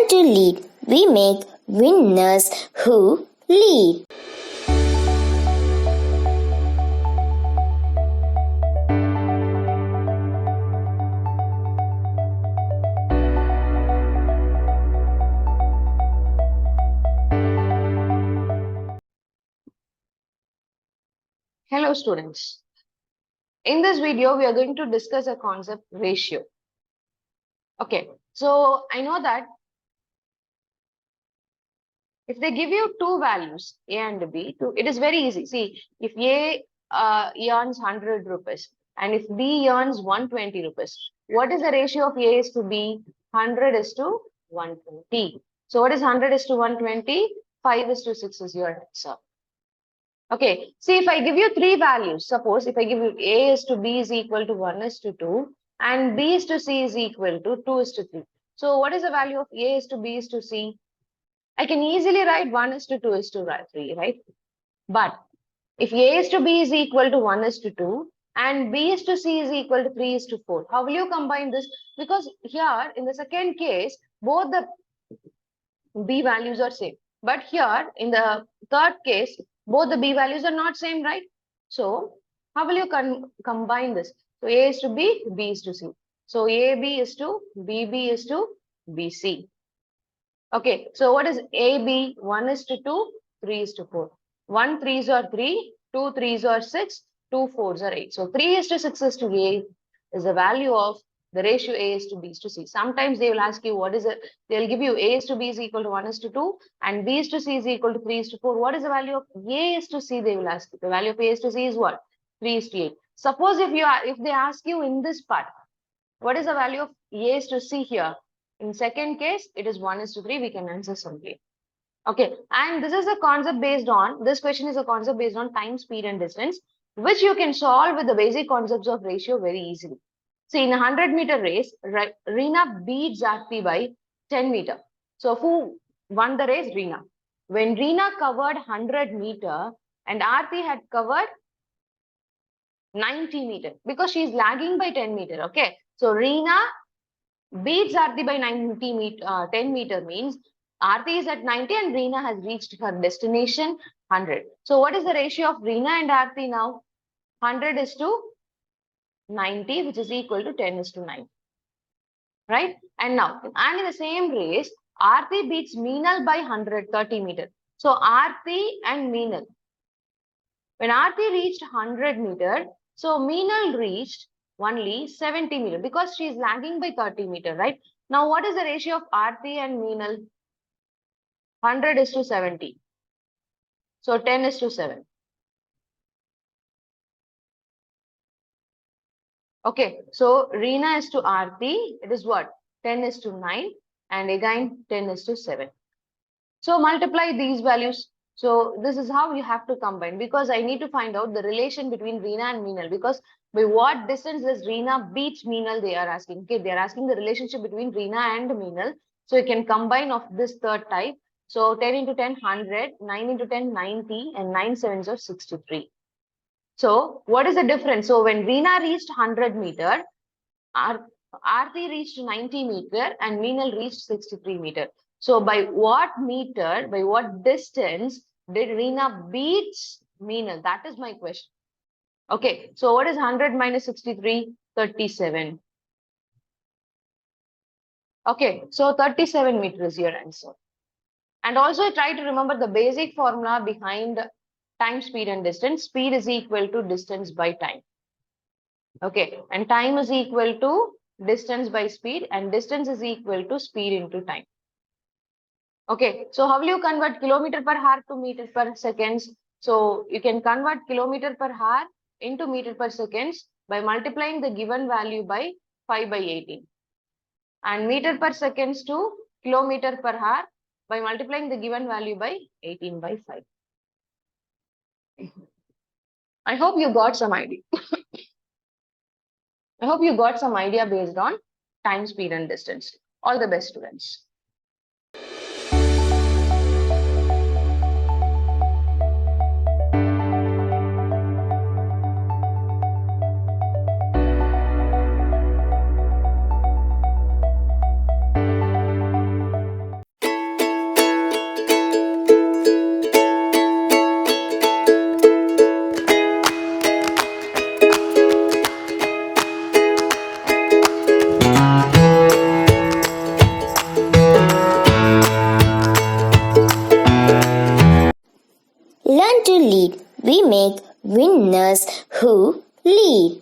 to lead, we make winners who lead. Hello students. In this video, we are going to discuss a concept ratio. Okay, so I know that if they give you two values, A and B, it is very easy. See, if A earns 100 rupees and if B earns 120 rupees, what is the ratio of A is to B? 100 is to 120. So what is 100 is to 120? 5 is to 6 is your answer. Okay, see if I give you three values, suppose if I give you A is to B is equal to 1 is to 2 and B is to C is equal to 2 is to 3. So what is the value of A is to B is to C? I can easily write 1 is to 2 is to 3, right? But if A is to B is equal to 1 is to 2 and B is to C is equal to 3 is to 4, how will you combine this? Because here in the second case, both the B values are same. But here in the third case, both the B values are not same, right? So how will you combine this? So A is to B, B is to C. So AB is to BB is to BC. Okay, so what is AB? 1 is to 2, 3 is to 4. 1 3s are 3, 2 3s are 6, 2 4s are 8. So 3 is to 6 is to 8 is the value of the ratio A is to B is to C. Sometimes they will ask you what is it? They'll give you A is to B is equal to 1 is to 2 and B is to C is equal to 3 is to 4. What is the value of A is to C? They will ask you. The value of A is to C is what? 3 is to 8. Suppose if they ask you in this part, what is the value of A is to C here? In second case, it is 1 is to 3. We can answer simply. Okay, and this is a concept based on, this question is a concept based on time, speed and distance, which you can solve with the basic concepts of ratio very easily. See, in a 100-meter race, Reena beats Aarti by 10 meters. So who won the race? Reena. When Reena covered 100 meters and Aarti had covered 90 meters because she is lagging by 10 meters. Okay, so Reena beats Aarti by 10 meter means Aarti is at 90 and Reena has reached her destination 100. So what is the ratio of Reena and Aarti now? 100 is to 90, which is equal to 10 is to 9. Right? And now, and in the same race, Aarti beats Meenal by 130 meters. So Aarti and Meenal. When Aarti reached 100 meters, so Meenal reached only 70 meters because she is lagging by 30 meters, right? Now, what is the ratio of Aarti and Meenal? 100 is to 70. So 10 is to 7. Okay, so Reena is to Aarti, it is what? 10 is to 9 and again 10 is to 7. So multiply these values. So this is how you have to combine because I need to find out the relation between Reena and Meenal because by what distance does Reena beat Meenal they are asking. Okay, they are asking the relationship between Reena and Meenal. So you can combine of this third type. So 10 into 10, 100, 9 into 10, 90 and 9 sevens are 63. So what is the difference? So when Reena reached 100 meter, Aarti reached 90 meter and Meenal reached 63 meter. So by what meter, by what distance did Reena beat Meenal? That is my question. Okay, so what is 100 minus 63? 37. Okay, so 37 meters is your answer. And also try to remember the basic formula behind time, speed and distance. Speed is equal to distance by time. Okay, and time is equal to distance by speed and distance is equal to speed into time. Okay, so how will you convert kilometer per hour to meter per seconds? So you can convert kilometer per hour into meter per seconds by multiplying the given value by 5 by 18 and meter per seconds to kilometer per hour by multiplying the given value by 18 by 5. I hope you got some idea. I hope you got some idea based on time, speed and distance. All the best, students. We make winners who lead.